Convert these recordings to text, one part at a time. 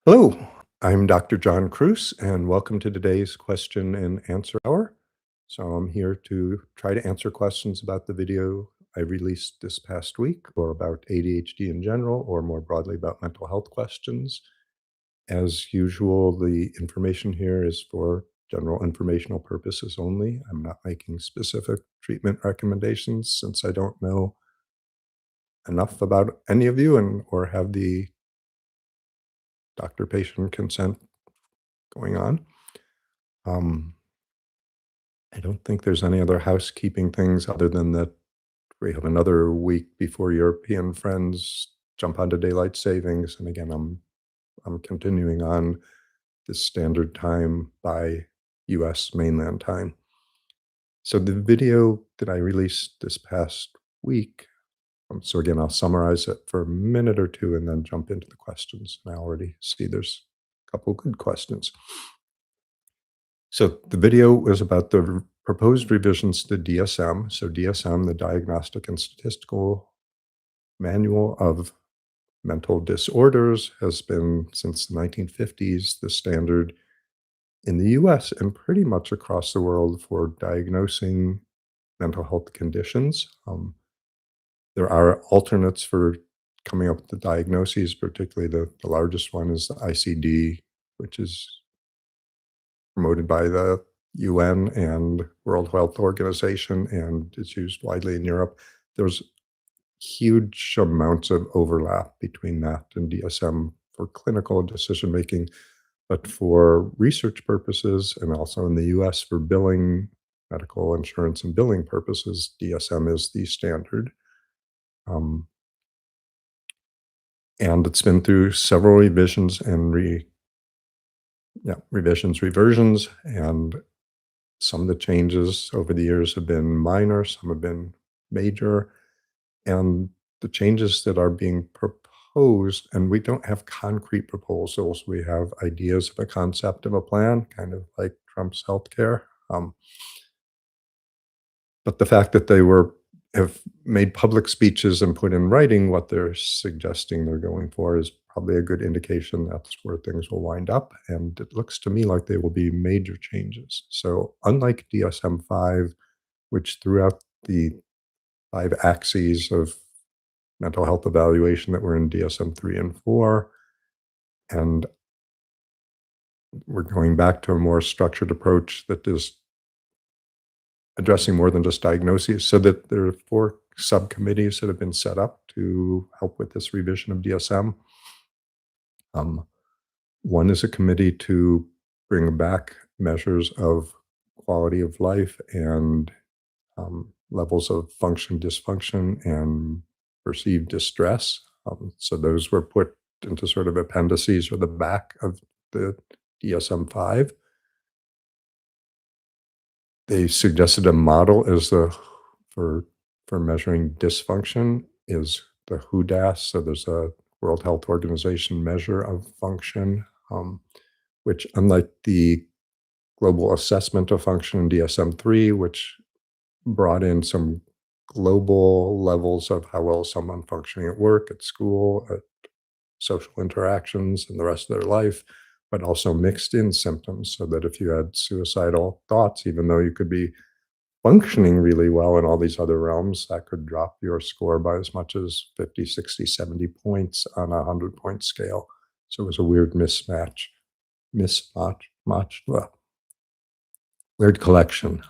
Hello, I'm Dr. John Kruse, and welcome to today's question and answer hour. So, I'm here to try to answer questions about the video I released this past week, or about ADHD in general, or more broadly about mental health questions. As usual, the information here is for general informational purposes only. I'm not making specific treatment recommendations since I don't know enough about any of you and or have the doctor-patient consent going on. Um, I don't think there's any other housekeeping things other than that we have another week before European friends jump onto daylight savings, and again, I'm continuing on the standard time by US mainland time. So the video that I released this past week, so again, I'll summarize it for a minute or two and then jump into the questions. And I already see there's a couple good questions. So the video was about the proposed revisions to DSM. So DSM, the Diagnostic and Statistical Manual of Mental Disorders, has been since the 1950s the standard in the US and pretty much across the world for diagnosing mental health conditions. There are alternates for coming up with the diagnoses, particularly the largest one is the ICD, which is promoted by the UN and World Health Organization, and it's used widely in Europe. There's huge amounts of overlap between that and DSM for clinical decision making, but for research purposes and also in the US for billing, medical insurance and billing purposes, DSM is the standard. Um, and it's been through several revisions and reversions, and some of the changes over the years have been minor, some have been major, and the changes that are being proposed, and we don't have concrete proposals, we have ideas of a concept of a plan, kind of like Trump's healthcare. But the fact that they have made public speeches and put in writing what they're suggesting they're going for is probably a good indication that's where things will wind up. And it looks to me like they will be major changes. So unlike DSM-5, which throughout the 5 axes of mental health evaluation that were in DSM-3 and 4, and we're going back to a more structured approach that is addressing more than just diagnoses, so that there are 4 subcommittees that have been set up to help with this revision of DSM. One is a committee to bring back measures of quality of life and levels of function, dysfunction, and perceived distress. So those were put into sort of appendices or the back of the DSM-5. They suggested a model as for measuring dysfunction is the HUDAS. So there's a World Health Organization measure of function, which unlike the global assessment of function in DSM-3, which brought in some global levels of how well is someone functioning at work, at school, at social interactions, and the rest of their life, but also mixed in symptoms so that if you had suicidal thoughts, even though you could be functioning really well in all these other realms, that could drop your score by as much as 50, 60, 70 points on a 100-point scale. So it was a weird weird collection.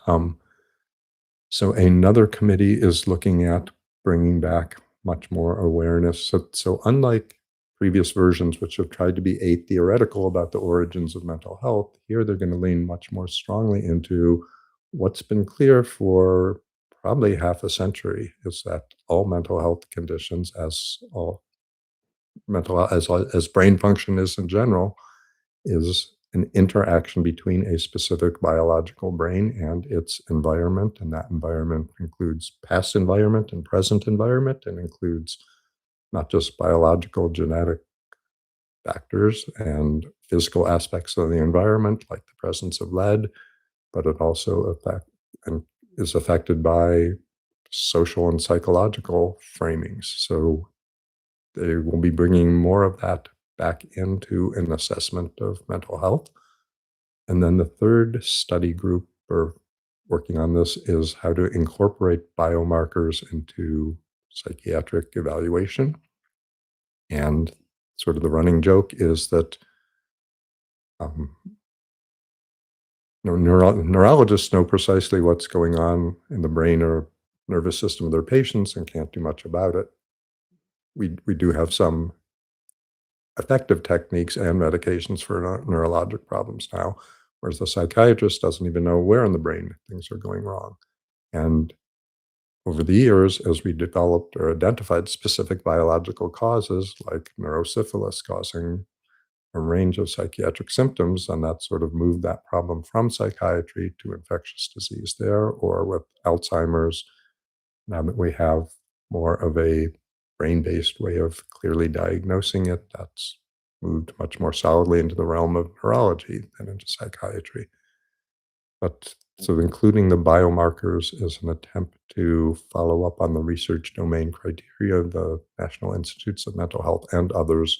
So another committee is looking at bringing back much more awareness. So unlike previous versions, which have tried to be atheoretical about the origins of mental health, here they're going to lean much more strongly into what's been clear for probably half a century, is that all mental health conditions, as all as brain function is in general, is an interaction between a specific biological brain and its environment, and that environment includes past environment and present environment, and includes not just biological genetic factors and physical aspects of the environment, like the presence of lead, but it also is affected by social and psychological framings. So they will be bringing more of that back into an assessment of mental health. And then the third study group or working on this is how to incorporate biomarkers into psychiatric evaluation. And sort of the running joke is that um, neurologists know precisely what's going on in the brain or nervous system of their patients and can't do much about it. We do have some effective techniques and medications for neurologic problems now, whereas the psychiatrist doesn't even know where in the brain things are going wrong. And over the years, as we developed or identified specific biological causes like neurosyphilis causing a range of psychiatric symptoms, and that sort of moved that problem from psychiatry to infectious disease there, or with Alzheimer's, now that we have more of a brain-based way of clearly diagnosing it, that's moved much more solidly into the realm of neurology than into psychiatry. But so including the biomarkers is an attempt to follow up on the research domain criteria of the National Institutes of Mental Health and others,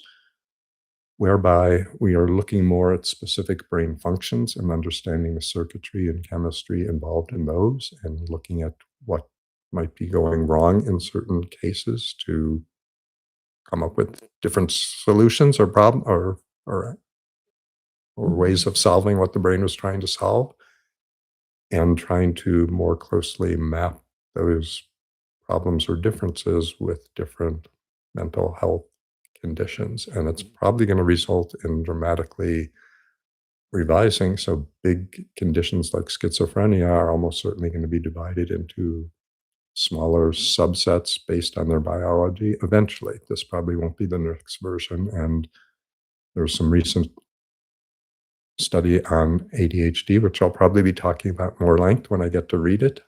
whereby we are looking more at specific brain functions and understanding the circuitry and chemistry involved in those, and looking at what might be going wrong in certain cases to come up with different solutions or problem or ways of solving what the brain was trying to solve, and trying to more closely map those problems or differences with different mental health conditions. And it's probably going to result in dramatically revising. So big conditions like schizophrenia are almost certainly going to be divided into smaller subsets based on their biology eventually. This probably won't be the next version. And there's some recent study on ADHD, which I'll probably be talking about more length when I get to read it,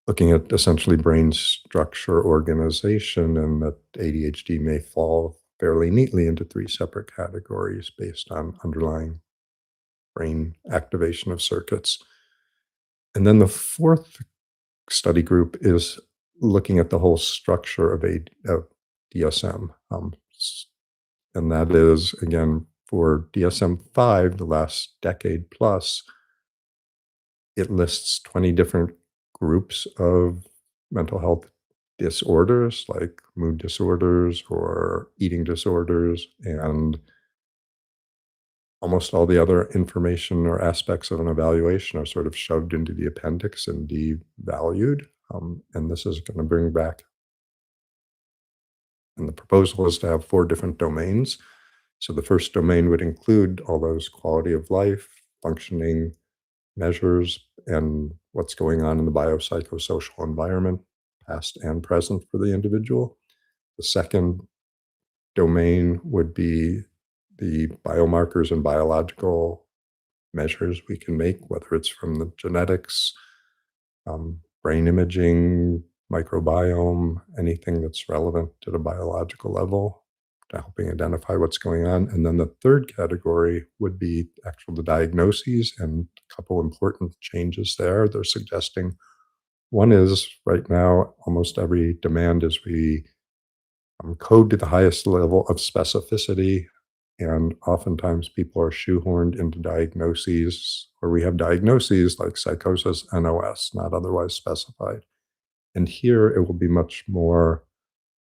looking at essentially brain structure organization, and that ADHD may fall fairly neatly into three separate categories based on underlying brain activation of circuits. And then the fourth study group is looking at the whole structure of DSM. And that is, again, for DSM-5, the last decade plus, it lists 20 different groups of mental health disorders, like mood disorders or eating disorders, and almost all the other information or aspects of an evaluation are sort of shoved into the appendix and devalued. And this is going to bring back, and the proposal is to have 4 different domains. So the first domain would include all those quality of life, functioning measures, and what's going on in the biopsychosocial environment, past and present for the individual. The second domain would be the biomarkers and biological measures we can make, whether it's from the genetics, brain imaging, microbiome, anything that's relevant at a biological level to helping identify what's going on. And then the third category would be the diagnoses, and a couple important changes there they're suggesting. One is right now, almost every demand is we code to the highest level of specificity, and oftentimes people are shoehorned into diagnoses, or we have diagnoses like psychosis, NOS, not otherwise specified. And here it will be much more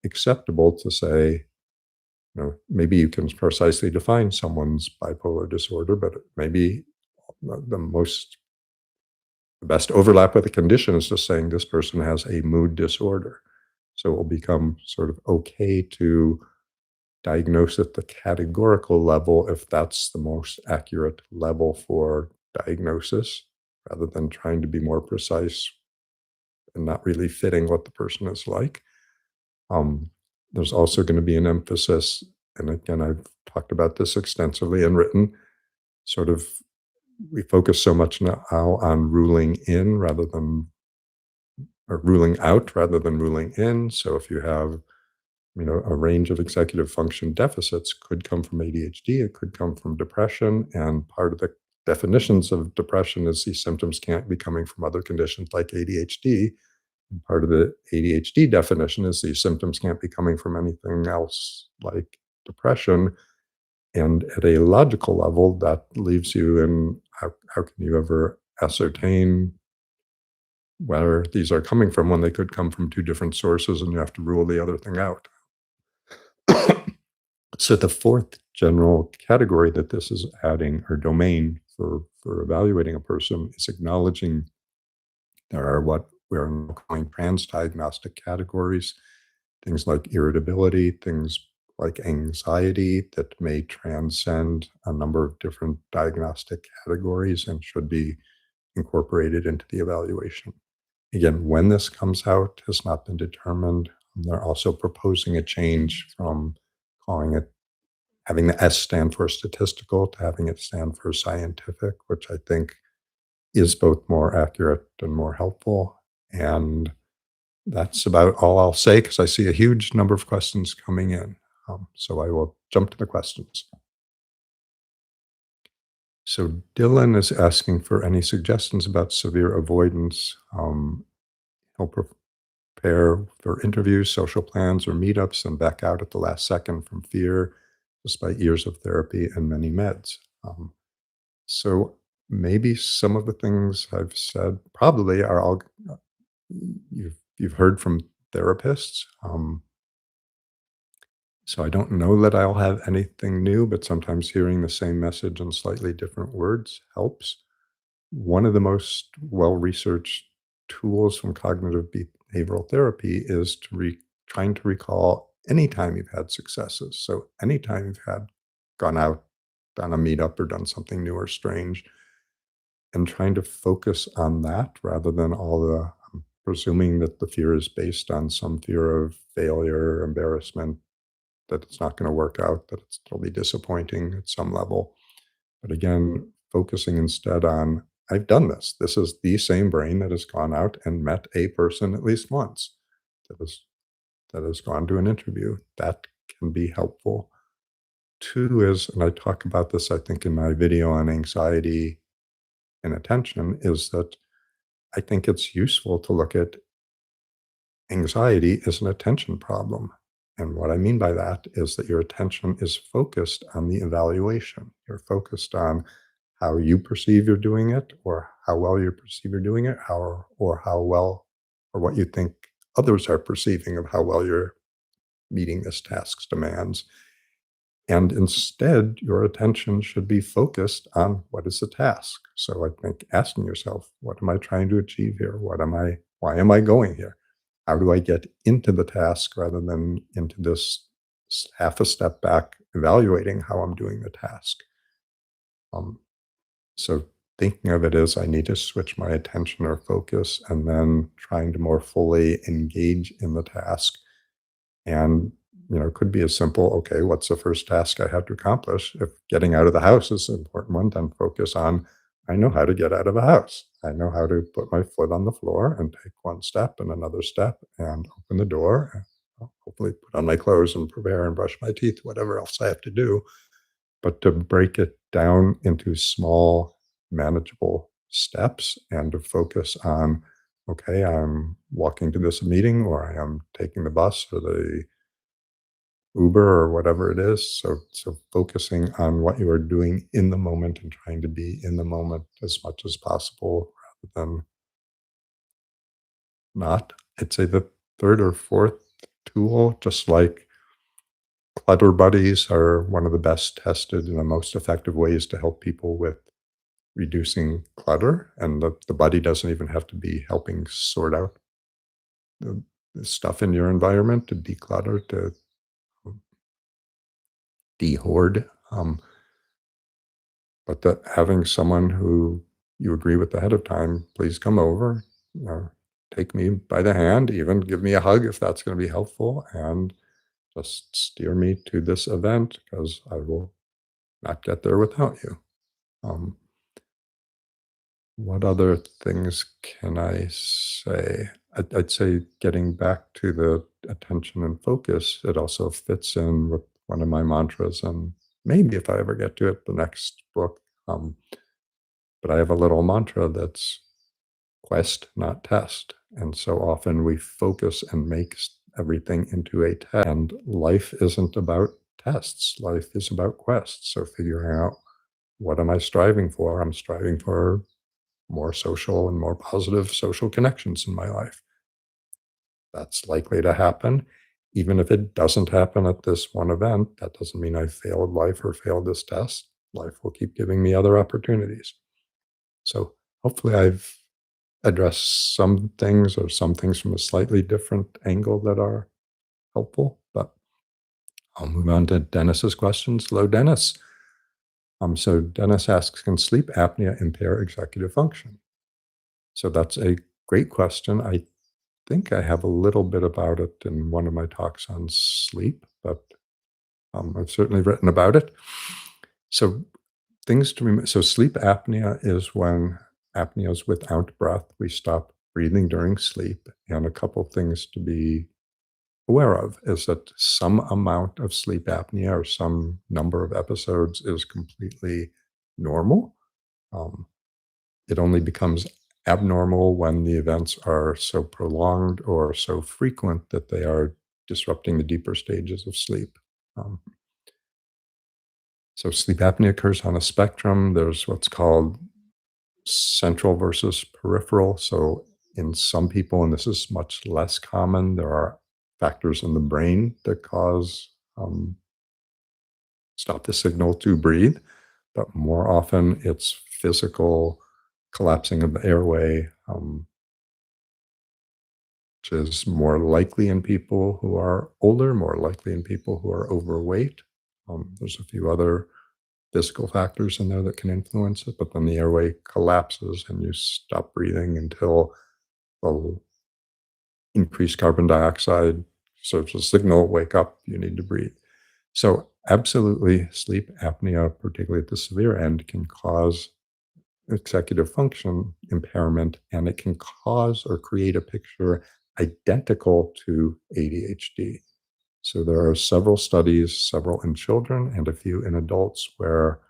acceptable to say, maybe you can precisely define someone's bipolar disorder, but maybe the best overlap with the condition is just saying this person has a mood disorder. So it will become sort of okay to diagnose at the categorical level if that's the most accurate level for diagnosis, rather than trying to be more precise and not really fitting what the person is like. There's also going to be an emphasis, and again, I've talked about this extensively and written, sort of we focus so much now on ruling in rather than, or ruling out rather than ruling in. So if you have, a range of executive function deficits could come from ADHD, it could come from depression, and part of the definitions of depression is these symptoms can't be coming from other conditions like ADHD. And part of the ADHD definition is these symptoms can't be coming from anything else like depression. And at a logical level, that leaves you in how can you ever ascertain where these are coming from when they could come from two different sources and you have to rule the other thing out? So the fourth general category that this is adding, or domain for evaluating a person, is acknowledging there are what we're now calling trans-diagnostic categories, things like irritability, things like anxiety that may transcend a number of different diagnostic categories and should be incorporated into the evaluation. Again, when this comes out has not been determined. They're also proposing a change from calling it having the S stand for statistical to having it stand for scientific, which I think is both more accurate and more helpful. And that's about all I'll say because I see a huge number of questions coming in. So I will jump to the questions. So Dylan is asking for any suggestions about severe avoidance. He'll prepare for interviews, social plans, or meetups and back out at the last second from fear, despite years of therapy and many meds. So maybe some of the things I've said probably are all you've heard from therapists. So I don't know that I'll have anything new, but sometimes hearing the same message in slightly different words helps. One of the most well-researched tools from cognitive behavioral therapy is trying to recall any time you've had successes. So anytime you've gone out, done a meetup, or done something new or strange, and trying to focus on that rather than all the presuming that the fear is based on some fear of failure, embarrassment, that it's not going to work out, that it'll be disappointing at some level. But again, focusing instead on, I've done this. This is the same brain that has gone out and met a person at least once that has gone to an interview. That can be helpful. Two is, and I talk about this, I think, in my video on anxiety and attention, is that I think it's useful to look at anxiety as an attention problem. And what I mean by that is that your attention is focused on the evaluation. You're focused on how you perceive you're doing it, or how well you perceive you're doing it, or how well, or what you think others are perceiving of how well you're meeting this task's demands. And instead, your attention should be focused on what is the task. So I think asking yourself, what am I trying to achieve here? Why am I going here? How do I get into the task rather than into this half a step back, evaluating how I'm doing the task? Um, so thinking of it as I need to switch my attention or focus and then trying to more fully engage in the task. And, it could be as simple, okay, what's the first task I have to accomplish? If getting out of the house is an important one, then focus on, I know how to get out of a house. I know how to put my foot on the floor and take one step and another step and open the door, and hopefully put on my clothes and prepare and brush my teeth, whatever else I have to do. But to break it down into small, manageable steps and to focus on, okay, I'm walking to this meeting, or I am taking the bus or the Uber or whatever it is. So focusing on what you are doing in the moment and trying to be in the moment as much as possible rather than not. I'd say the third or fourth tool, just like clutter buddies are one of the best tested and the most effective ways to help people with reducing clutter. And the buddy doesn't even have to be helping sort out the stuff in your environment, to declutter, to de-hoard. But that having someone who you agree with ahead of time, please come over, take me by the hand, even give me a hug if that's going to be helpful, and just steer me to this event because I will not get there without you. Um, what other things can I say? I'd say getting back to the attention and focus, it also fits in with one of my mantras, and maybe if I ever get to it, the next book. But I have a little mantra that's quest, not test. And so often we focus and make everything into a test. And life isn't about tests. Life is about quests. So figuring out, what am I striving for? I'm striving for more social and more positive social connections in my life. That's likely to happen. Even if it doesn't happen at this one event, that doesn't mean I failed life or failed this test. Life will keep giving me other opportunities. So hopefully I've addressed some things, or some things from a slightly different angle, that are helpful. But I'll move on to Dennis's questions. Hello, Dennis. So Dennis asks, can sleep apnea impair executive function? So that's a great question. I think I have a little bit about it in one of my talks on sleep, but I've certainly written about it. So things to remember. So sleep apnea is when apnea is without breath. We stop breathing during sleep. And a couple things to be aware of is that some amount of sleep apnea, or some number of episodes, is completely normal. Um, it only becomes abnormal when the events are so prolonged or so frequent that they are disrupting the deeper stages of sleep. Um, so sleep apnea occurs on a spectrum. There's what's called central versus peripheral. So in some people, and this is much less common, there are factors in the brain that cause stop the signal to breathe, but more often it's physical collapsing of the airway, which is more likely in people who are older, more likely in people who are overweight. There's a few other physical factors in there that can influence it, but then the airway collapses and you stop breathing until the increased carbon dioxide serves as a signal, wake up, you need to breathe. So absolutely, sleep apnea, particularly at the severe end, can cause executive function impairment, and it can cause or create a picture identical to ADHD. So there are several studies, several in children and a few in adults, where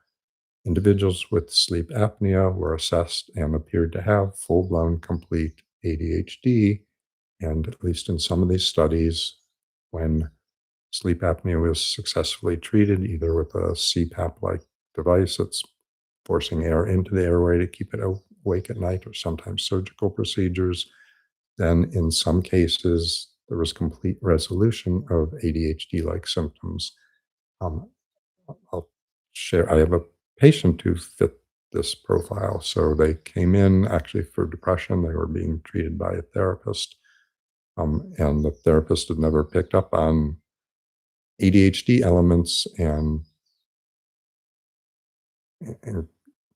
individuals with sleep apnea were assessed and appeared to have full-blown complete ADHD. And at least in some of these studies, when sleep apnea was successfully treated, either with a CPAP-like device that's forcing air into the airway to keep it awake at night, or sometimes surgical procedures, then in some cases there was complete resolution of ADHD-like symptoms. Um, I'll share, I have a patient who fit this profile. So they came in actually for depression. They were being treated by a therapist, and the therapist had never picked up on ADHD elements, and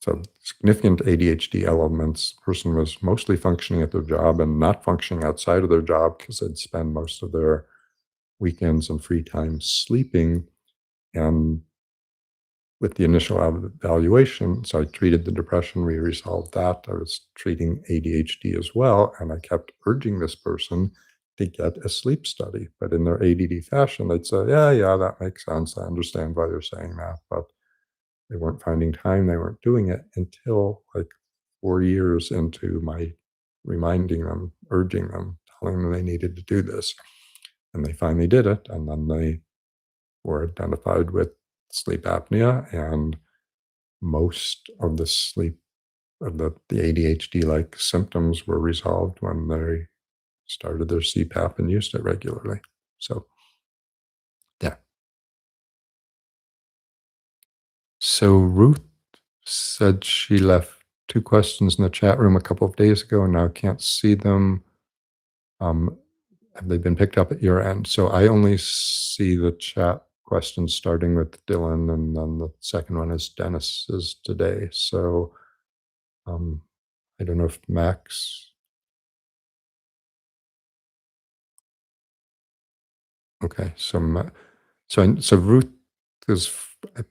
so significant ADHD elements. The person was mostly functioning at their job and not functioning outside of their job, because they'd spend most of their weekends and free time sleeping. And with the initial evaluation, so I treated the depression, we resolved that. I was treating ADHD as well, and I kept urging this person to get a sleep study. But in their ADD fashion, they'd say, yeah, that makes sense. I understand why you're saying that. But they weren't finding time. They weren't doing it until like 4 years into my reminding them, urging them, telling them they needed to do this. And they finally did it. And then they were identified with sleep apnea, and most of the sleep of the ADHD like symptoms were resolved when they started their CPAP and used it regularly. So, yeah. So Ruth said she left two questions in the chat room a couple of days ago, and now can't see them. Um, have they been picked up at your end? So I only see the chat questions starting with Dylan, and then the second one is Dennis's today. So um, I don't know if Max. Okay, so Ruth is, I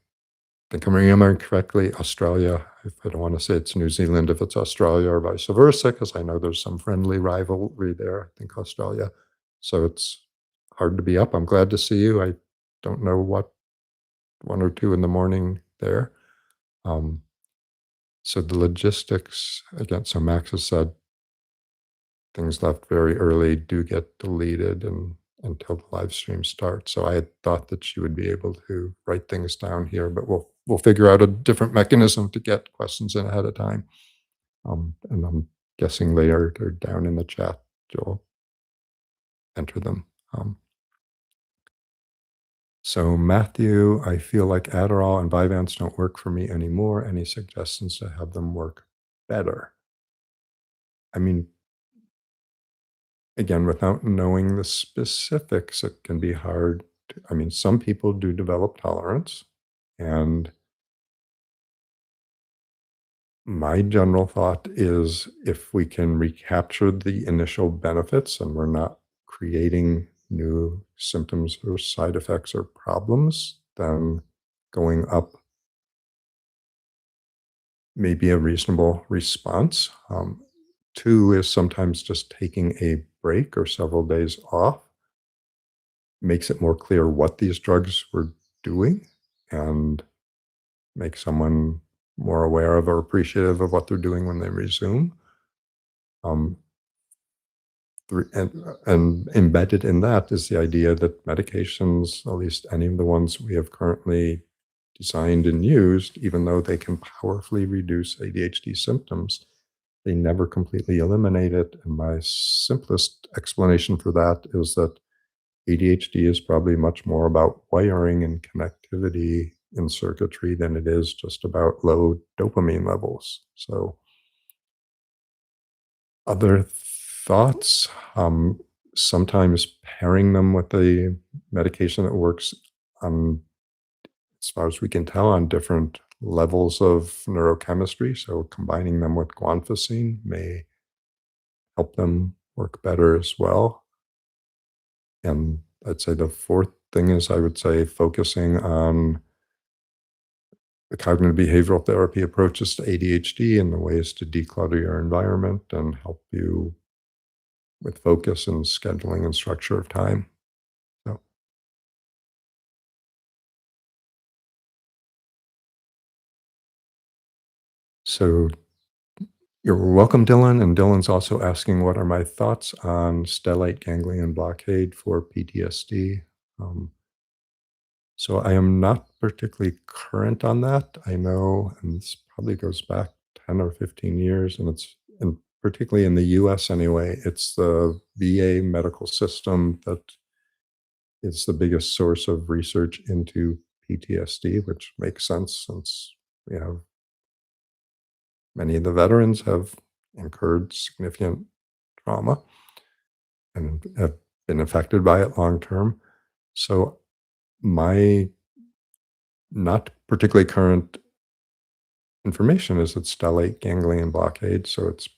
think I'm remembering correctly, Australia. If I don't want to say it's New Zealand, if it's Australia, or vice versa, because I know there's some friendly rivalry there. I think Australia. So it's hard to be up. I'm glad to see you. I don't know what, 1 or 2 in the morning there. Um, so the logistics again. So Max has said things left very early do get deleted, and until the live stream starts. So I had thought that she would be able to write things down here, but we'll figure out a different mechanism to get questions in ahead of time. And I'm guessing later they're down in the chat. You'll enter them. Um, so Matthew, I feel like Adderall and Vyvanse don't work for me anymore. Any suggestions to have them work better? I mean, again, without knowing the specifics, it can be hard. I mean, some people do develop tolerance, and my general thought is if we can recapture the initial benefits and we're not creating new symptoms or side effects or problems, then going up may be a reasonable response. Two is sometimes just taking a break or several days off makes it more clear what these drugs were doing and make someone more aware of or appreciative of what they're doing when they resume. Um, and embedded in that is the idea that medications, at least any of the ones we have currently designed and used, even though they can powerfully reduce ADHD symptoms, they never completely eliminate it. And my simplest explanation for that is that ADHD is probably much more about wiring and connectivity in circuitry than it is just about low dopamine levels. So, other thoughts? Sometimes pairing them with a medication that works on, as far as we can tell, on different levels of neurochemistry. So, combining them with guanfacine may help them work better as well. And I'd say the fourth thing is I would say focusing on the cognitive behavioral therapy approaches to ADHD and the ways to declutter your environment and help you with focus and scheduling and structure of time. So, so you're welcome, Dylan. And Dylan's also asking, what are my thoughts on stellate ganglion blockade for PTSD? Um, so I am not particularly current on that. I know, and this probably goes back 10 or 15 years, and and particularly in the US anyway, it's the VA medical system that is the biggest source of research into PTSD, which makes sense since we have many of the veterans have incurred significant trauma and have been affected by it long term. So my not particularly current information is it's stellate ganglion blockade. So it's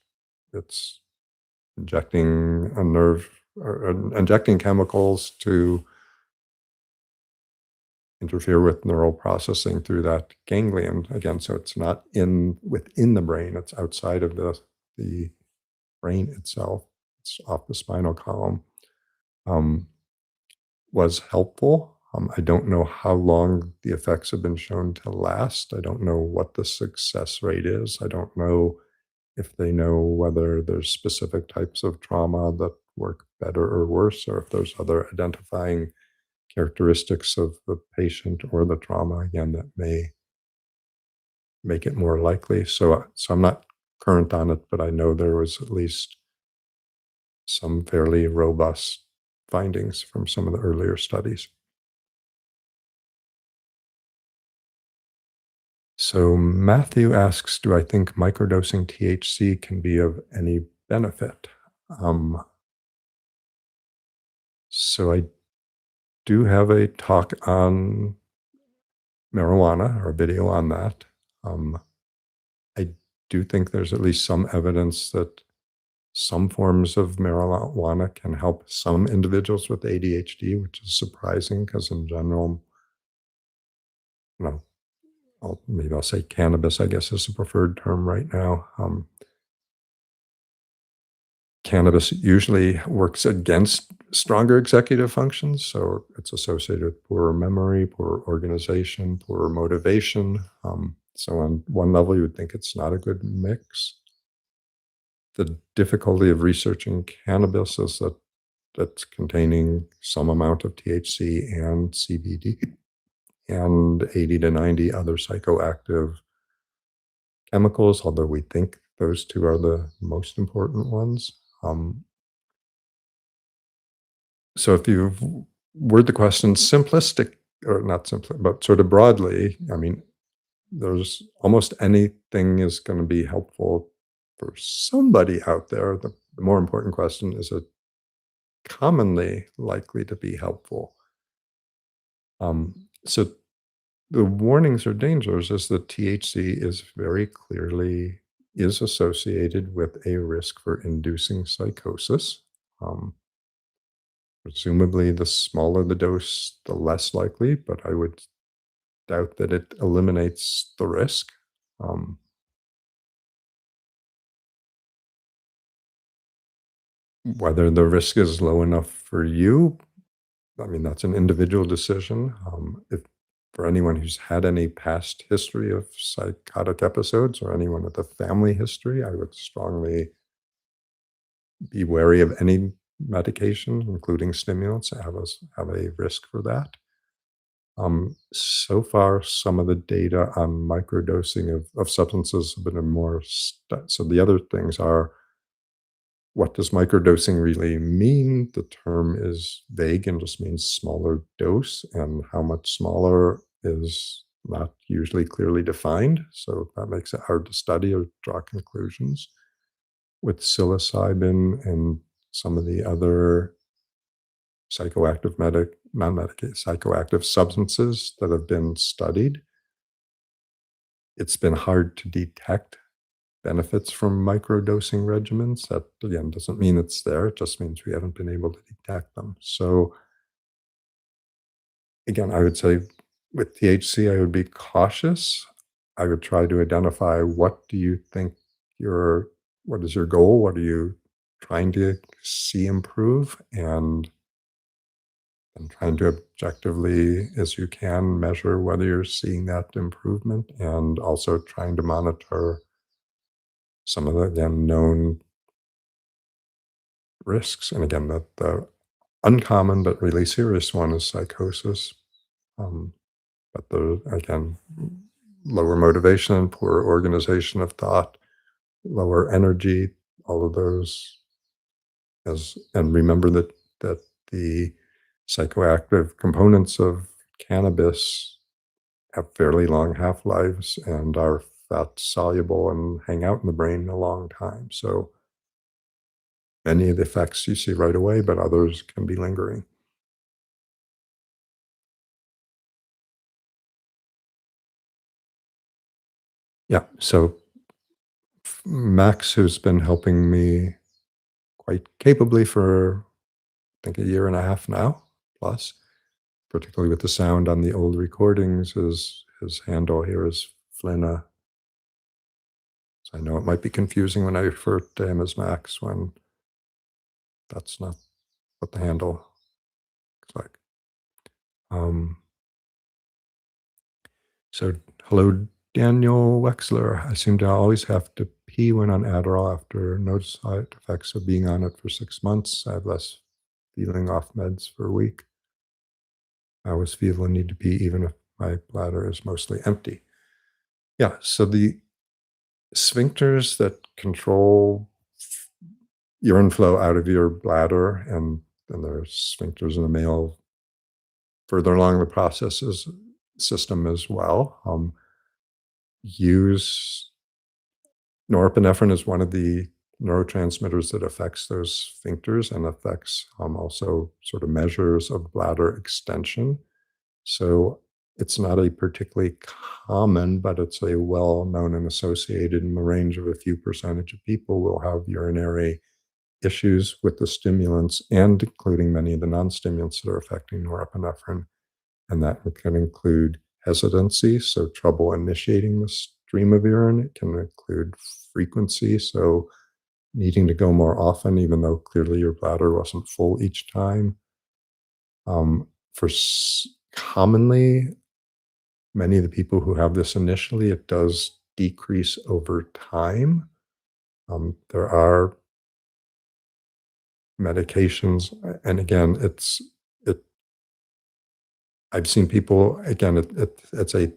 injecting a nerve or injecting chemicals to interfere with neural processing through that ganglion again. So it's not in within the brain; it's outside of the brain itself. It's off the spinal column. Um, was helpful. I don't know how long the effects have been shown to last. I don't know what the success rate is. I don't know if they know whether there's specific types of trauma that work better or worse, or if there's other identifying characteristics of the patient or the trauma again that may make it more likely. So I'm not current on it, but I know there was at least some fairly robust findings from some of the earlier studies. So Matthew asks, do I think microdosing THC can be of any benefit? Um, so I do have a talk on marijuana or a video on that. I do think there's at least some evidence that some forms of marijuana can help some individuals with ADHD, which is surprising because in general, you know, maybe I'll say cannabis, I guess is the preferred term right now. Cannabis usually works against stronger executive functions, so it's associated with poorer memory, poorer organization, poorer motivation. So on one level, you would think it's not a good mix. The difficulty of researching cannabis is that that's containing some amount of THC and CBD and 80 to 90 other psychoactive chemicals, although we think those two are the most important ones. So if you word the question simplistic, or not simply, but sort of broadly, I mean, there's almost anything is going to be helpful for somebody out there. The more important question is it commonly likely to be helpful? So the warnings or dangers is that THC is very clearly is associated with a risk for inducing psychosis. Um, Presumably, the smaller the dose, the less likely, but I would doubt that it eliminates the risk. Um, Whether the risk is low enough for you, I mean, that's an individual decision. If for anyone who's had any past history of psychotic episodes or anyone with a family history, I would strongly be wary of any medication, including stimulants, that have a risk for that. So far, some of the data on microdosing of substances have been more. So the other things are, what does microdosing really mean? The term is vague and just means smaller dose, and how much smaller is not usually clearly defined. So that makes it hard to study or draw conclusions. With psilocybin and some of the other psychoactive non-medicated psychoactive substances that have been studied, it's been hard to detect benefits from microdosing regimens. That again doesn't mean it's there, it just means we haven't been able to detect them. So again, I would say with THC, I would be cautious. I would try to identify, what do you think your what is your goal? What are you trying to see improve? And trying to objectively as you can measure whether you're seeing that improvement, and also trying to monitor some of the again known risks. And again, the uncommon but really serious one is psychosis. Um, but the again, lower motivation, poor organization of thought, lower energy, all of those. As and remember that the psychoactive components of cannabis have fairly long half lives and are fat soluble and hang out in the brain a long time. So many of the effects you see right away, but others can be lingering. Yeah. So Max, who's been helping me quite capably for I think a year and a half now, plus, particularly with the sound on the old recordings, his handle here is Flynna. So I know it might be confusing when I refer to him as Max when that's not what the handle looks like. Um, so hello, Daniel Wexler. I seem to always have to pee when on Adderall after no side effects of being on it for 6 months. I have less feeling off meds for a week. I always feel the need to pee even if my bladder is mostly empty. Yeah, so the sphincters that control urine flow out of your bladder, and there's sphincters in the male further along the processes system as well. Use norepinephrine is one of the neurotransmitters that affects those sphincters and affects also sort of measures of bladder extension. So it's not a particularly common, but it's a well known and associated in the range of a few percentage of people will have urinary issues with the stimulants, and including many of the non stimulants that are affecting norepinephrine. And that can include hesitancy, so trouble initiating the stream of urine. It can include frequency, so needing to go more often, even though clearly your bladder wasn't full each time. For commonly, many of the people who have this initially, it does decrease over time. There are medications, and again, it I've seen people again, it's a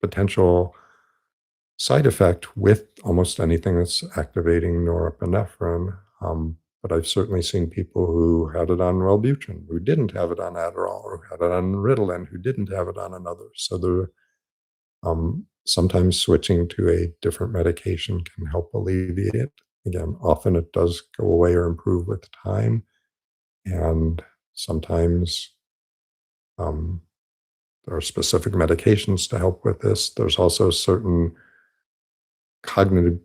potential side effect with almost anything that's activating norepinephrine. But I've certainly seen people who had it on Wellbutrin, who didn't have it on Adderall, or who had it on Ritalin, who didn't have it on another. So there, sometimes switching to a different medication can help alleviate it. Again, often it does go away or improve with time, and sometimes um, there are specific medications to help with this. There's also certain cognitive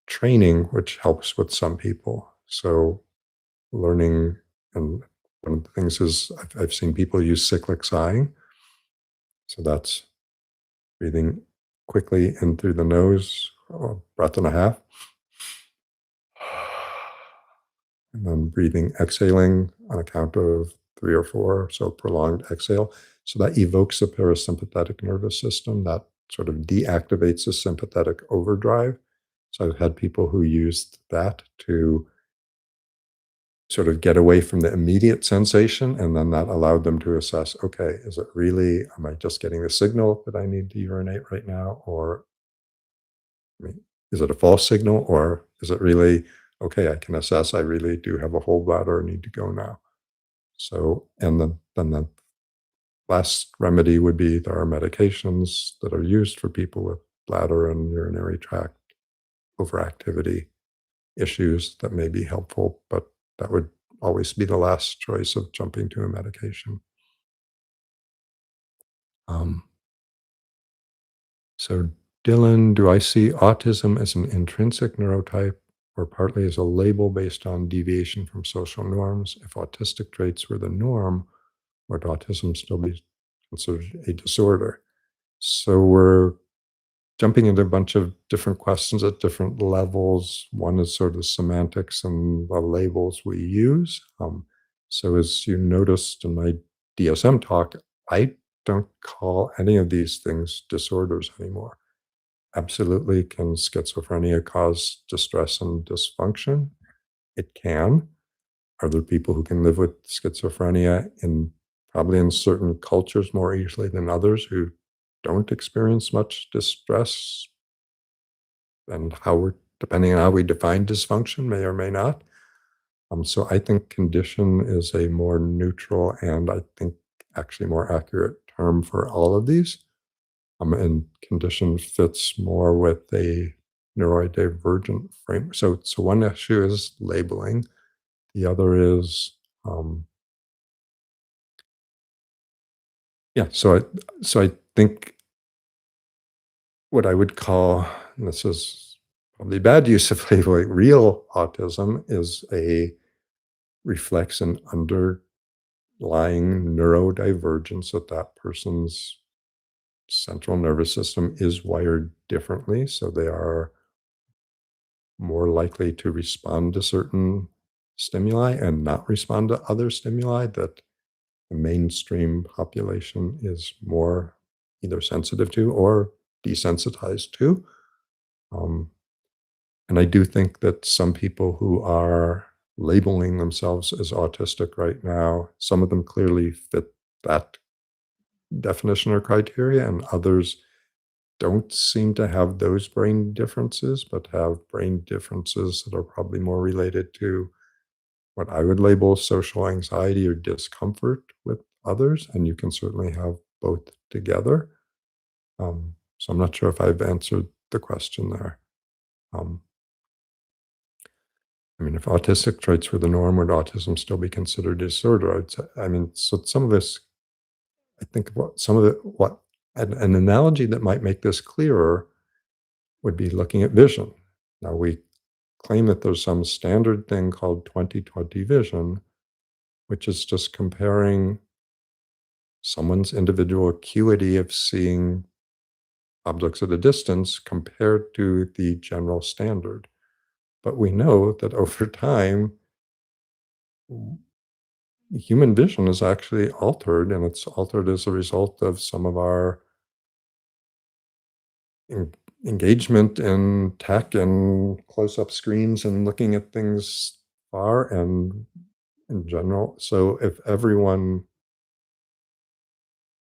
training which helps with some people. So learning, and one of the things is I've seen people use cyclic sighing. So that's breathing quickly in through the nose, a breath and a half, and then breathing, exhaling on a count of 3 or 4, so prolonged exhale. So that evokes the parasympathetic nervous system, that sort of deactivates the sympathetic overdrive. So I've had people who used that to sort of get away from the immediate sensation, and then that allowed them to assess, okay, is it really, am I just getting the signal that I need to urinate right now? Or I mean, is it a false signal, or is it really, okay, I can assess I really do have a whole bladder and need to go now. So, and then the last remedy would be there are medications that are used for people with bladder and urinary tract overactivity issues that may be helpful, but that would always be the last choice of jumping to a medication. Um, so, Dylan, do I see autism as an intrinsic neurotype or partly as a label based on deviation from social norms? If autistic traits were the norm, would autism still be considered a disorder? So we're jumping into a bunch of different questions at different levels. One is sort of semantics and the labels we use. So, as you noticed in my DSM talk, I don't call any of these things disorders anymore. Absolutely, can schizophrenia cause distress and dysfunction? It can. Are there people who can live with schizophrenia in probably in certain cultures more easily than others who don't experience much distress, and how we're, depending on how we define dysfunction, may or may not. So I think condition is a more neutral and I think actually more accurate term for all of these. And condition fits more with a neurodivergent frame. So one issue is labeling. The other is, um, yeah. So I think what I would call, and this is probably bad use of labeling, real autism is a reflects an underlying neurodivergence that that person's central nervous system is wired differently. So they are more likely to respond to certain stimuli and not respond to other stimuli that the mainstream population is more either sensitive to or desensitized to. Um, and I do think that some people who are labeling themselves as autistic right now, some of them clearly fit that definition or criteria, and others don't seem to have those brain differences, but have brain differences that are probably more related to what I would label social anxiety or discomfort with others. And you can certainly have both together. So I'm not sure if I've answered the question there. Um, I mean, if autistic traits were the norm, would autism still be considered a disorder? I'd say, I mean, so some of this, I think what some of the, what, an analogy that might make this clearer would be looking at vision. Now, we claim that there's some standard thing called 20/20 vision, which is just comparing someone's individual acuity of seeing objects at a distance compared to the general standard. But we know that over time, human vision is actually altered, and it's altered as a result of some of our en- engagement in tech and close up screens and looking at things far. And in general. So if everyone,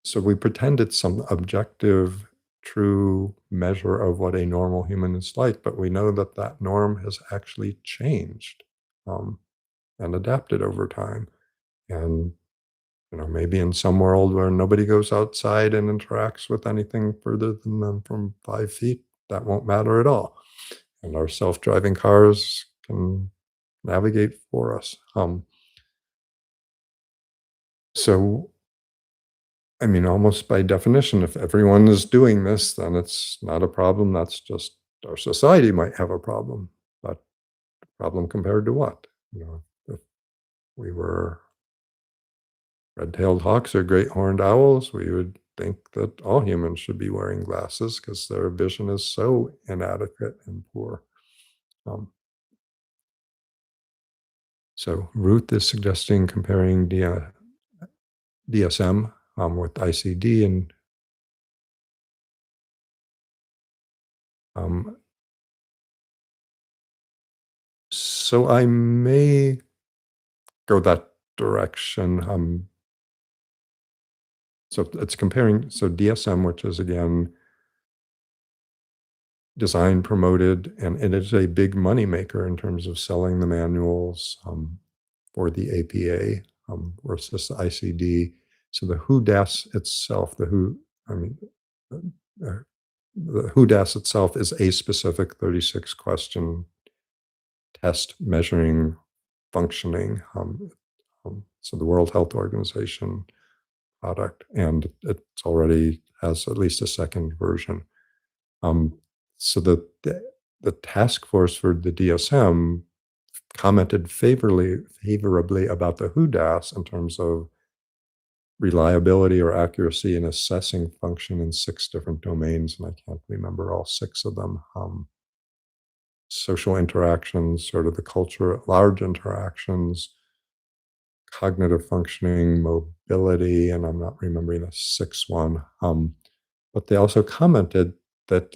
so we pretend it's some objective, true measure of what a normal human is like, but we know that that norm has actually changed um, and adapted over time. And maybe in some world where nobody goes outside and interacts with anything further than them from 5 feet, that won't matter at all. And our self-driving cars can navigate for us. So, I mean, almost by definition, if everyone is doing this, then it's not a problem. That's just our society might have a problem, but problem compared to what? If we were red-tailed hawks or great horned owls, we would think that all humans should be wearing glasses because their vision is so inadequate and poor. Um, so Ruth is suggesting comparing DSM with ICD, and um, so I may go that direction. So it's comparing, so DSM, which is again designed, promoted, and it is a big money maker in terms of selling the manuals for the APA versus the ICD. So the WHO-DAS itself, I mean, uh, the WHO-DAS itself is a specific 36 question test measuring functioning. So the World Health Organization product, and it's already has at least a second version. Um, so the task force for the DSM commented favorably about the WHO-DAS in terms of reliability or accuracy in assessing function in 6 different domains, and I can't remember all 6 of them. Social interactions, sort of the culture at large interactions, cognitive functioning, mobility, and I'm not remembering the 6th one. But they also commented that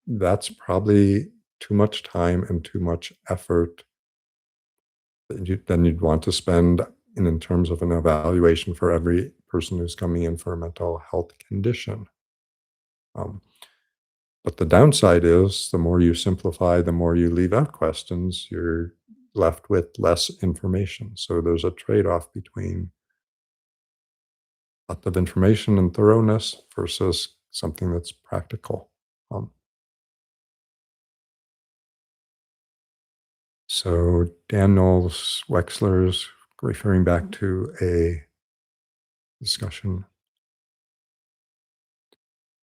that's probably too much time and too much effort that then you'd want to spend in terms of an evaluation for every person who's coming in for a mental health condition. Um, but the downside is the more you simplify, the more you leave out questions, you're left with less information. So there's a trade-off between lots of information and thoroughness versus something that's practical. Um, so Dan Knowles Wexler's referring back to a discussion,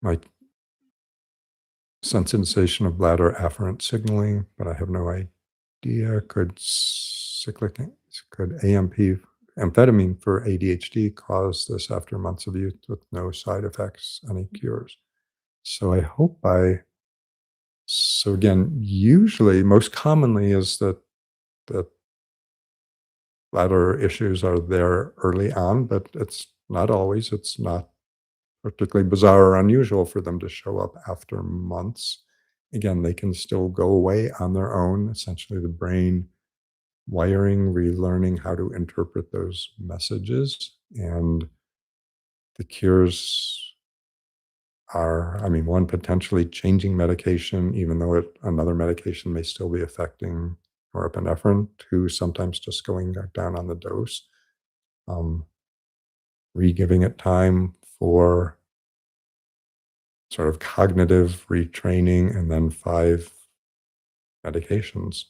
like sensitization of bladder afferent signaling, but I have no idea. Could amphetamine for ADHD cause this after months of use with no side effects, any cures? So I hope so again, usually, most commonly is that bladder issues are there early on, but it's not always. It's not particularly bizarre or unusual for them to show up after months. Again, they can still go away on their own. Essentially, the brain wiring, relearning how to interpret those messages. And the cures are, I mean, one, potentially changing medication, even though another medication may still be affecting norepinephrine. Two, sometimes just going down on the dose. Re-giving it time for sort of cognitive retraining, and then 5 medications.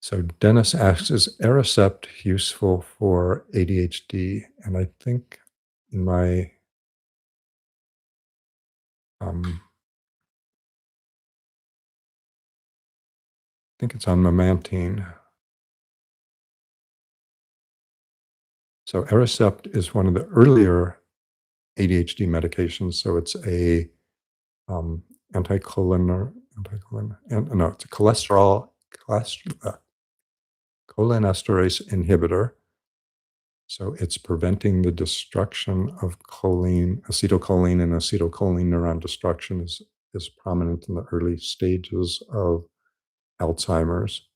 So Dennis asks, is Aricept useful for ADHD? And I think in my I think it's on memantine. So Aricept is one of the earlier ADHD medications. So it's a no, it's a cholinesterase inhibitor. So it's preventing the destruction of choline, acetylcholine, and acetylcholine neuron destruction is prominent in the early stages of Alzheimer's.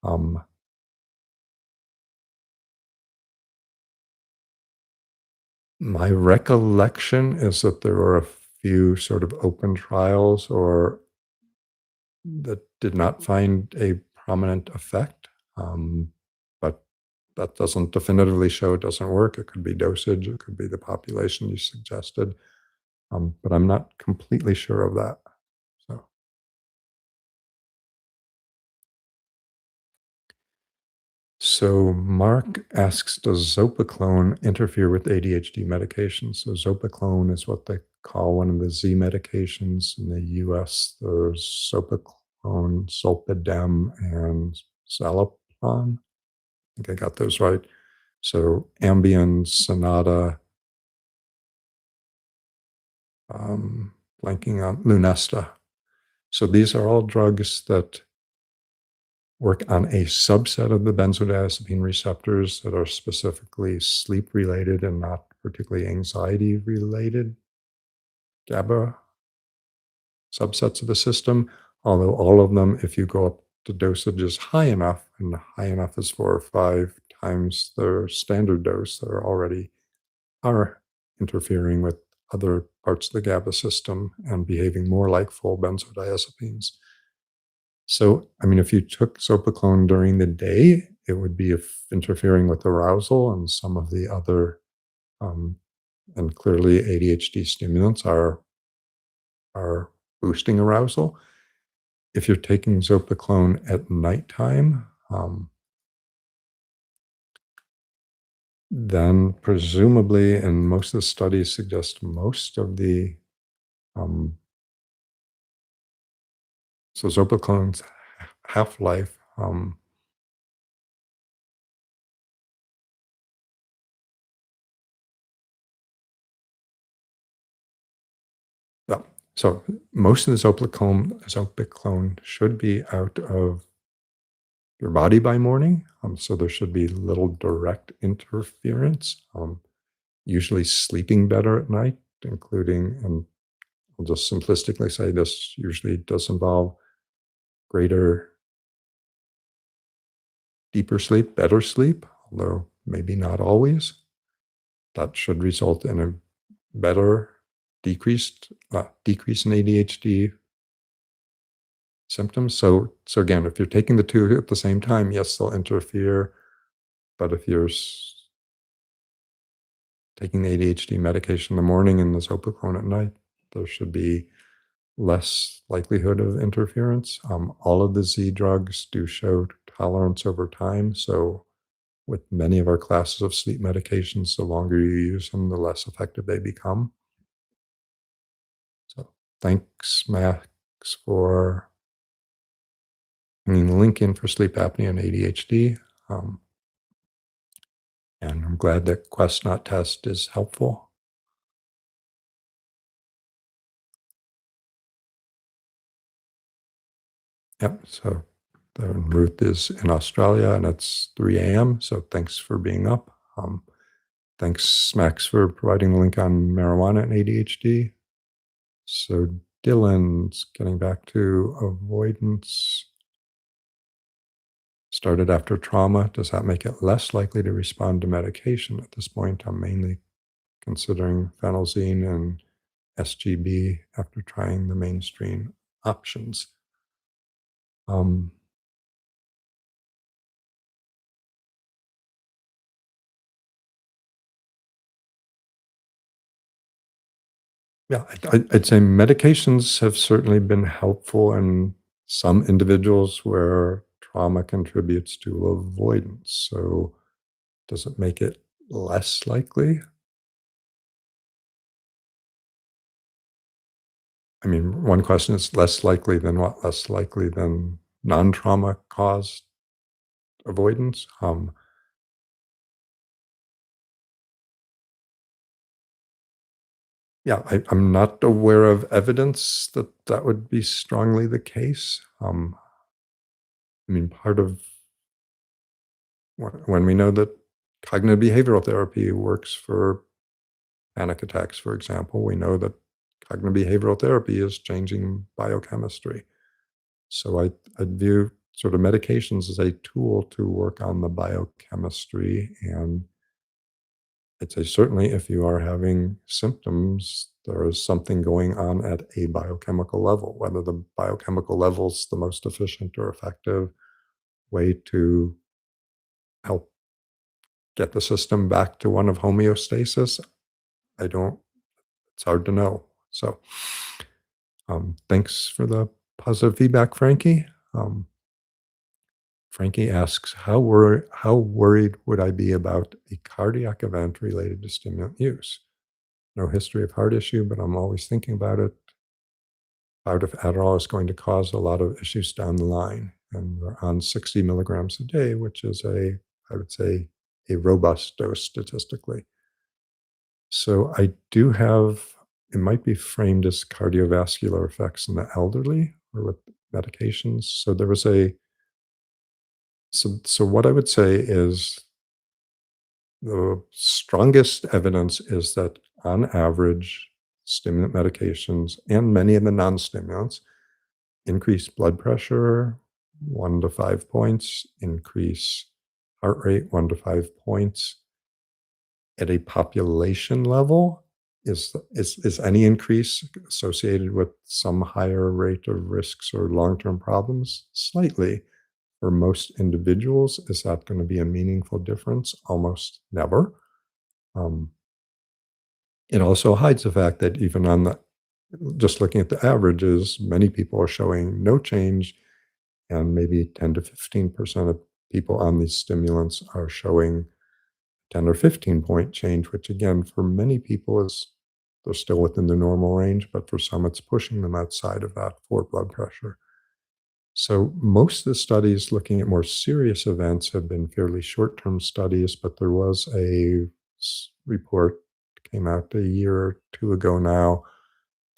Um, my recollection is that there were a few sort of open trials or that did not find a prominent effect. But that doesn't definitively show it doesn't work. It could be dosage, it could be the population you suggested. But I'm not completely sure of that. So, so Mark asks, does zopiclone interfere with ADHD medication? So zopiclone is what they call one of the Z medications in the US. There's zopiclone, zolpidem, and zalopron. I think I got those right. So Ambien, Sonata, blanking on Lunesta. So these are all drugs that work on a subset of the benzodiazepine receptors that are specifically sleep related and not particularly anxiety related GABA subsets of the system. Although all of them, if you go up to dosages high enough, and high enough is 4 or 5 times their standard dose, they're already are interfering with other parts of the GABA system and behaving more like full benzodiazepines. So, I mean, if you took zopiclone during the day, it would be interfering with arousal and some of the other, um, and clearly ADHD stimulants are boosting arousal. If you're taking zopiclone at nighttime, then presumably, and most of the studies suggest most of the um, so zopiclone's half-life, yeah, so most of the zopiclone should be out of your body by morning, so there should be little direct interference, usually sleeping better at night, including, and I'll just simplistically say this usually does involve greater, deeper sleep, better sleep, although maybe not always. That should result in a better decrease in ADHD symptoms. So again, if you're taking the two at the same time, yes, they'll interfere. But if you're taking the ADHD medication in the morning and the zopiclone at night, there should be less likelihood of interference. All of the Z drugs do show tolerance over time. So with many of our classes of sleep medications, the longer you use them, the less effective they become. So thanks, Max, for bringing the link in for sleep apnea and ADHD. And I'm glad that Quest Not Test is helpful. Yep. So Ruth is in Australia and it's 3 a.m. So thanks for being up. Thanks, Max, for providing the link on marijuana and ADHD. So Dylan's getting back to avoidance. Started after trauma. Does that make it less likely to respond to medication? At this point, I'm mainly considering phenelzine and SGB after trying the mainstream options. Um, yeah, I'd say medications have certainly been helpful in some individuals where trauma contributes to avoidance. So, does it make it less likely? I mean, one question is less likely than what? Less likely than non-trauma caused avoidance? Yeah, I'm not aware of evidence that that would be strongly the case. I mean, part of when we know that cognitive behavioral therapy works for panic attacks, for example, we know that cognitive behavioral therapy is changing biochemistry. So I'd view sort of medications as a tool to work on the biochemistry. And I'd say certainly if you are having symptoms, there is something going on at a biochemical level, whether the biochemical level is the most efficient or effective way to help get the system back to one of homeostasis. I don't, it's hard to know. So, thanks for the positive feedback, Frankie. Um, Frankie asks, how worried would I be about a cardiac event related to stimulant use? No history of heart issue, but I'm always thinking about it. Out of Adderall is going to cause a lot of issues down the line. And we're on 60 milligrams a day, which is I would say, a robust dose statistically. So I do have, it might be framed as cardiovascular effects in the elderly or with medications. So there was so what I would say is the strongest evidence is that on average, stimulant medications and many of the non-stimulants increase blood pressure 1 to 5 points, increase heart rate 1 to 5 points. At a population level, is any increase associated with some higher rate of risks or long-term problems? Slightly. For most individuals, is that going to be a meaningful difference? Almost never. Um, it also hides the fact that even on the just looking at the averages, many people are showing no change, and maybe 10 to 15% of people on these stimulants are showing 10 or 15-point change, which again, for many people is they're still within the normal range, but for some it's pushing them outside of that for blood pressure. So most of the studies looking at more serious events have been fairly short-term studies, but there was a report came out a year or two ago now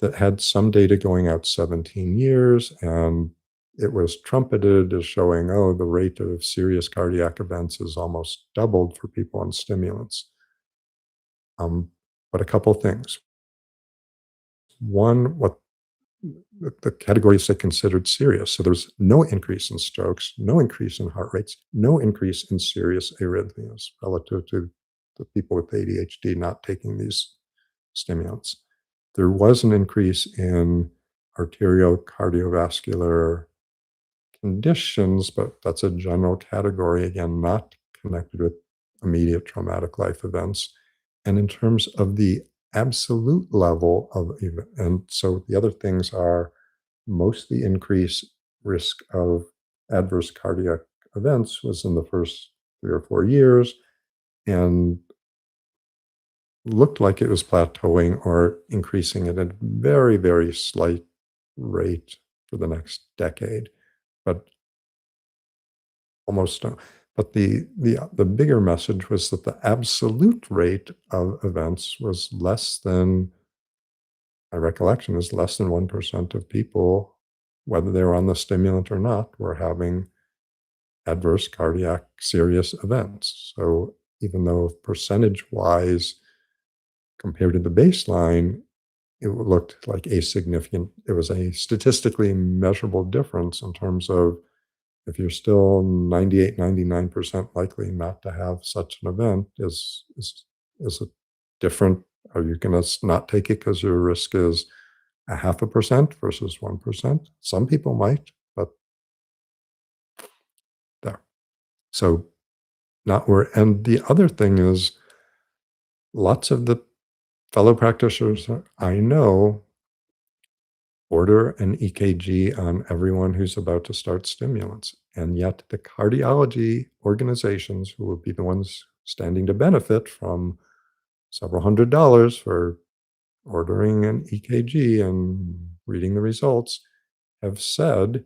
that had some data going out 17 years, and it was trumpeted as showing, oh, the rate of serious cardiac events is almost doubled for people on stimulants. But a couple things. One, what the categories they considered serious. So there's no increase in strokes, no increase in heart rates, no increase in serious arrhythmias relative to the people with ADHD not taking these stimulants. There was an increase in arterial cardiovascular conditions, but that's a general category, again, not connected with immediate traumatic life events. And in terms of the absolute level of, and so the other things are mostly increased risk of adverse cardiac events was in the first 3 or 4 years and looked like it was plateauing or increasing at a very, very slight rate for the next decade. But almost no. But the bigger message was that the absolute rate of events was less than, my recollection is less than 1% of people, whether they were on the stimulant or not, were having adverse cardiac serious events. So even though percentage wise, compared to the baseline, it looked like a significant, it was a statistically measurable difference in terms of if you're still 98, 99% likely not to have such an event, is it different? Are you going to not take it because your risk is 0.5% versus 1%? Some people might, but there. So not where. And the other thing is, lots of the fellow practitioners I know order an EKG on everyone who's about to start stimulants. And yet the cardiology organizations, who would be the ones standing to benefit from several $100s for ordering an EKG and reading the results, have said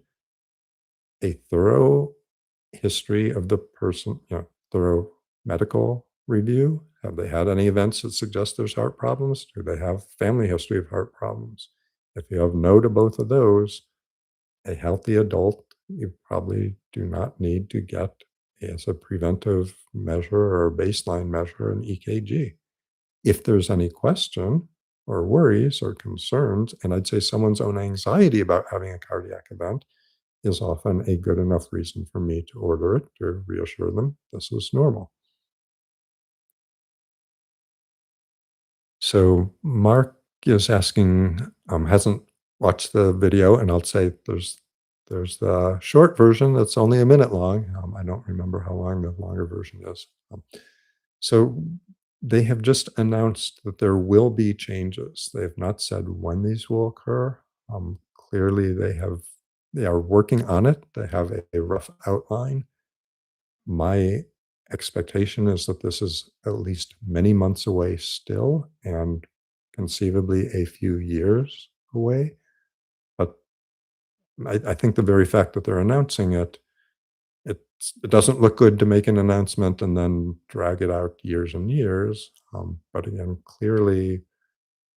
a thorough history of the person, thorough medical review. Have they had any events that suggest there's heart problems? Do they have family history of heart problems? If you have no to both of those, a healthy adult, you probably do not need to get, as a preventive measure or baseline measure, an EKG. If there's any question or worries or concerns, and I'd say someone's own anxiety about having a cardiac event, is often a good enough reason for me to order it to reassure them this is normal. So Mark is asking, hasn't watched the video, and I'll say there's the short version that's only a minute long. I don't remember how long the longer version is. So they have just announced that there will be changes. They have not said when these will occur. Clearly, they are working on it. They have a rough outline. My expectation is that this is at least many months away still, and conceivably a few years away. But I think the very fact that they're announcing it, it doesn't look good to make an announcement and then drag it out years and years. But again, clearly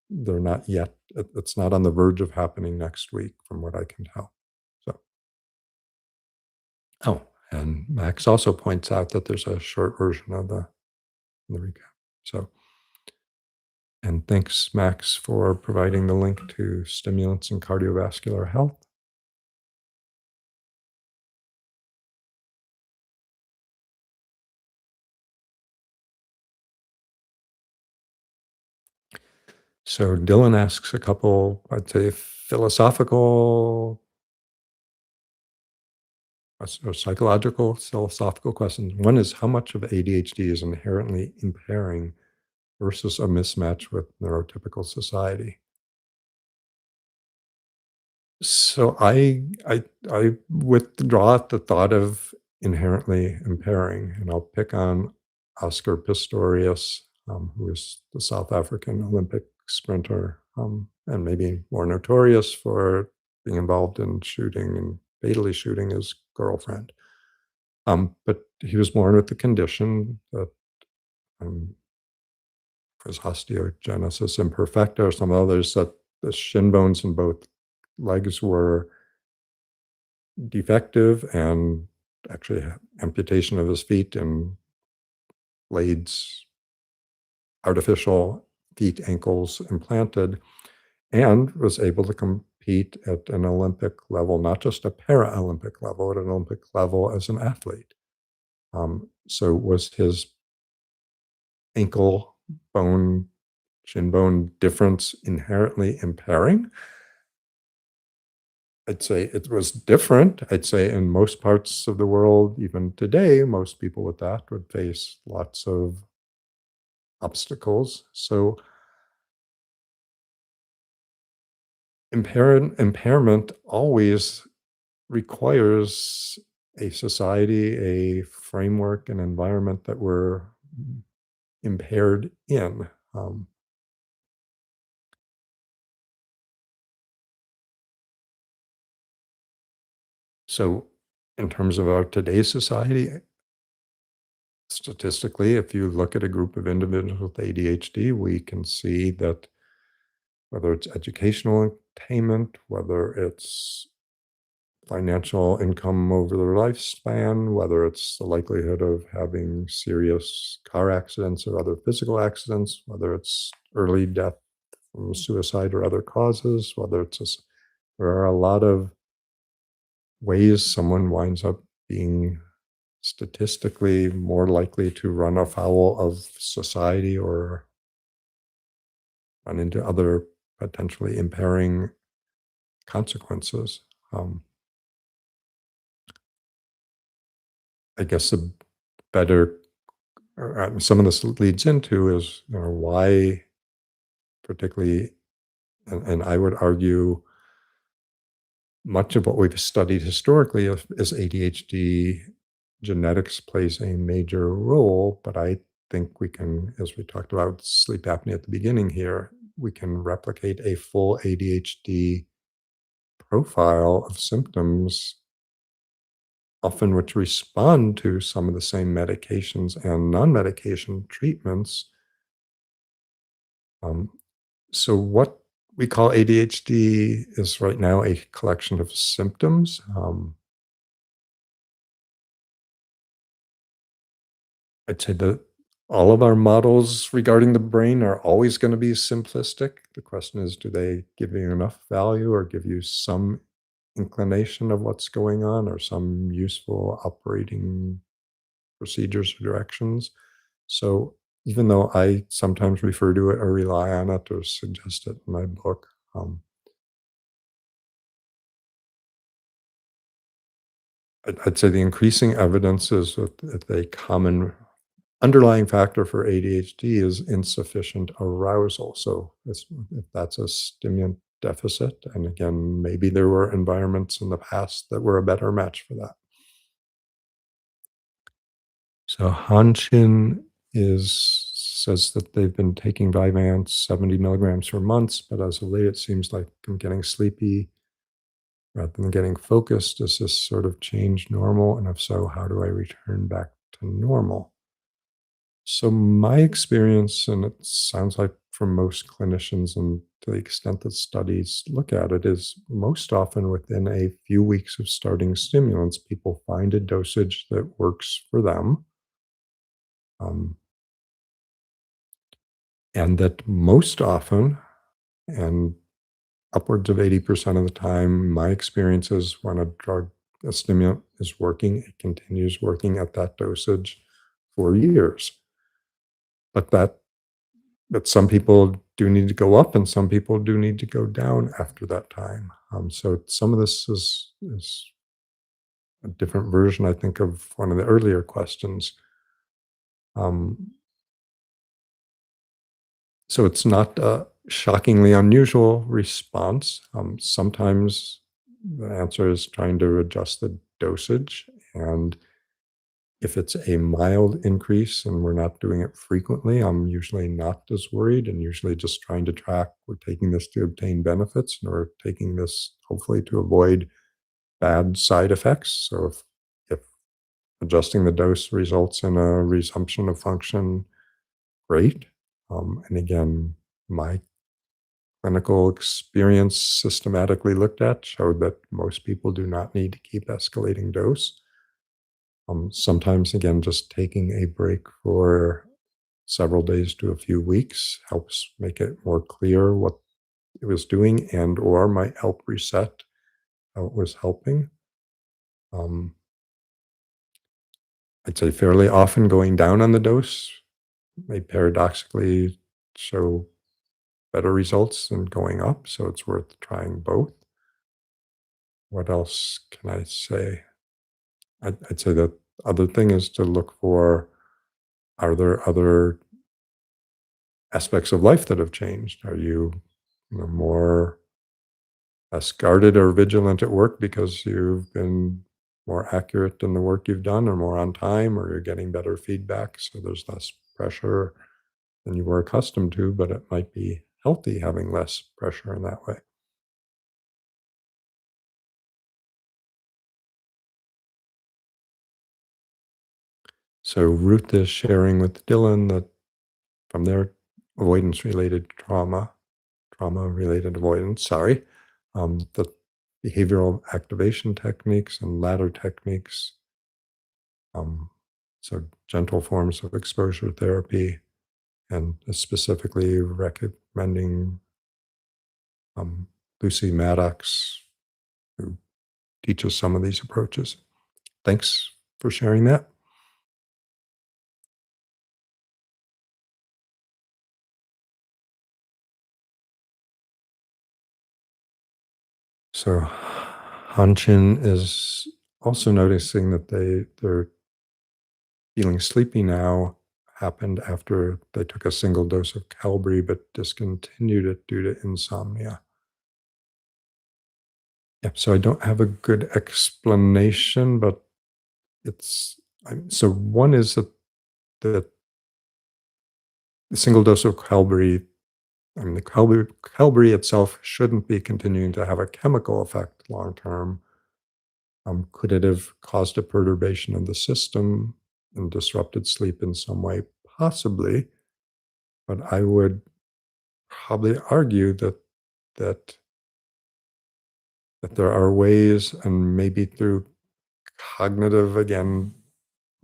they're not yet. It's not on the verge of happening next week, from what I can tell. So, oh, and Max also points out that there's a short version of the recap. So, and thanks, Max, for providing the link to stimulants and cardiovascular health. So Dylan asks a couple, I'd say, philosophical or psychological, philosophical questions. One is how much of ADHD is inherently impairing versus a mismatch with neurotypical society? So I withdraw the thought of inherently impairing, and I'll pick on Oscar Pistorius, who is the South African Olympic sprinter, and maybe more notorious for being involved in shooting and fatally shooting his girlfriend. But he was born with the condition that um, was osteogenesis imperfecta, or some others, that the shin bones in both legs were defective, and actually amputation of his feet and blades, artificial feet, ankles implanted, and was able to compete at an Olympic level, not just a Paralympic level, at an Olympic level as an athlete. So was his ankle bone, shin bone difference inherently impairing? I'd say it was different. I'd say in most parts of the world, even today, most people with that would face lots of obstacles. So impairment always requires a society, a framework, an environment that we're impaired in. So in terms of our today's society, statistically, if you look at a group of individuals with ADHD, we can see that whether it's educational attainment, whether it's financial income over their lifespan, whether it's the likelihood of having serious car accidents or other physical accidents, whether it's early death from suicide or other causes, whether it's there are a lot of ways someone winds up being statistically more likely to run afoul of society or run into other potentially impairing consequences. I guess the better, some of this leads into is, why, particularly, and I would argue much of what we've studied historically is ADHD. Genetics plays a major role, but I think we can, as we talked about sleep apnea at the beginning here, we can replicate a full ADHD profile of symptoms, often which respond to some of the same medications and non-medication treatments. Um, so what we call ADHD is right now a collection of symptoms. I'd say that all of our models regarding the brain are always going to be simplistic. The question is, do they give you enough value or give you some inclination of what's going on or some useful operating procedures or directions. So even though I sometimes refer to it or rely on it or suggest it in my book, I'd say the increasing evidence is that a common underlying factor for ADHD is insufficient arousal. So if that's a stimulant deficit, and again, maybe there were environments in the past that were a better match for that. So Hanshin is says that they've been taking Vyvanse 70 milligrams for months, but as of late, it seems like I'm getting sleepy rather than getting focused. Does this sort of change normal? And if so, how do I return back to normal? So my experience, and it sounds like for most clinicians and to the extent that studies look at it, is most often within a few weeks of starting stimulants, people find a dosage that works for them. Um, and that most often, and upwards of 80% of the time, my experience is when a stimulant is working, it continues working at that dosage for years. But that some people do need to go up and some people do need to go down after that time. So some of this is a different version, I think, of one of the earlier questions. Um, so it's not a shockingly unusual response. Sometimes the answer is trying to adjust the dosage. And if it's a mild increase and we're not doing it frequently, I'm usually not as worried and usually just trying to track we're taking this to obtain benefits and we're taking this hopefully to avoid bad side effects. So if adjusting the dose results in a resumption of function, great. And again, my clinical experience systematically looked at showed that most people do not need to keep escalating dose. Sometimes, again, just taking a break for several days to a few weeks helps make it more clear what it was doing and or might help reset how it was helping. Um, I'd say fairly often going down on the dose may paradoxically show better results than going up, so it's worth trying both. What else can I say? I'd say that other thing is to look for, are there other aspects of life that have changed? Are you more less guarded or vigilant at work because you've been more accurate in the work you've done or more on time, or you're getting better feedback, so there's less pressure than you were accustomed to, but it might be healthy having less pressure in that way. So Ruth is sharing with Dylan that from their avoidance related trauma related avoidance, sorry, the behavioral activation techniques and ladder techniques, um, so gentle forms of exposure therapy, and specifically recommending Lucy Maddox, who teaches some of these approaches. Thanks for sharing that. So Hanchin is also noticing that they're feeling sleepy now happened after they took a single dose of Calbri but discontinued it due to insomnia. Yeah, so I don't have a good explanation, but it's so one is that the single dose of Calbri, I mean, the Calbri itself shouldn't be continuing to have a chemical effect long term. Could it have caused a perturbation of the system and disrupted sleep in some way? Possibly, but I would probably argue that that there are ways, and maybe through cognitive again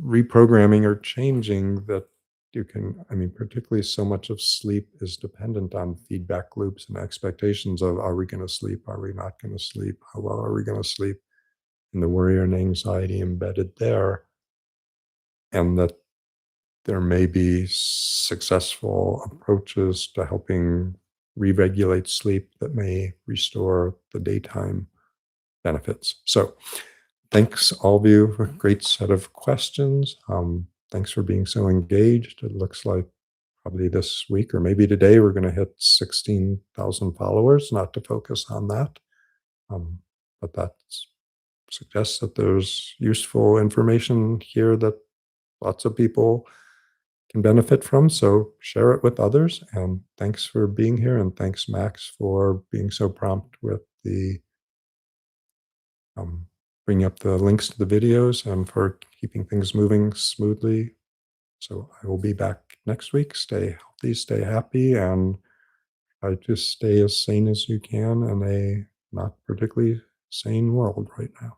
reprogramming or changing, that you can, I mean, particularly so much of sleep is dependent on feedback loops and expectations of, are we going to sleep? Are we not going to sleep? How well are we going to sleep? And the worry and anxiety embedded there. And that there may be successful approaches to helping re-regulate sleep that may restore the daytime benefits. So thanks all of you for a great set of questions. Thanks for being so engaged. It looks like probably this week or maybe today we're going to hit 16,000 followers, not to focus on that. Um, but that suggests that there's useful information here that lots of people can benefit from. So share it with others. And thanks for being here. And thanks, Max, for being so prompt with the bringing up the links to the videos and for keeping things moving smoothly. So I will be back next week. Stay healthy, stay happy, and try to stay as sane as you can in a not particularly sane world right now.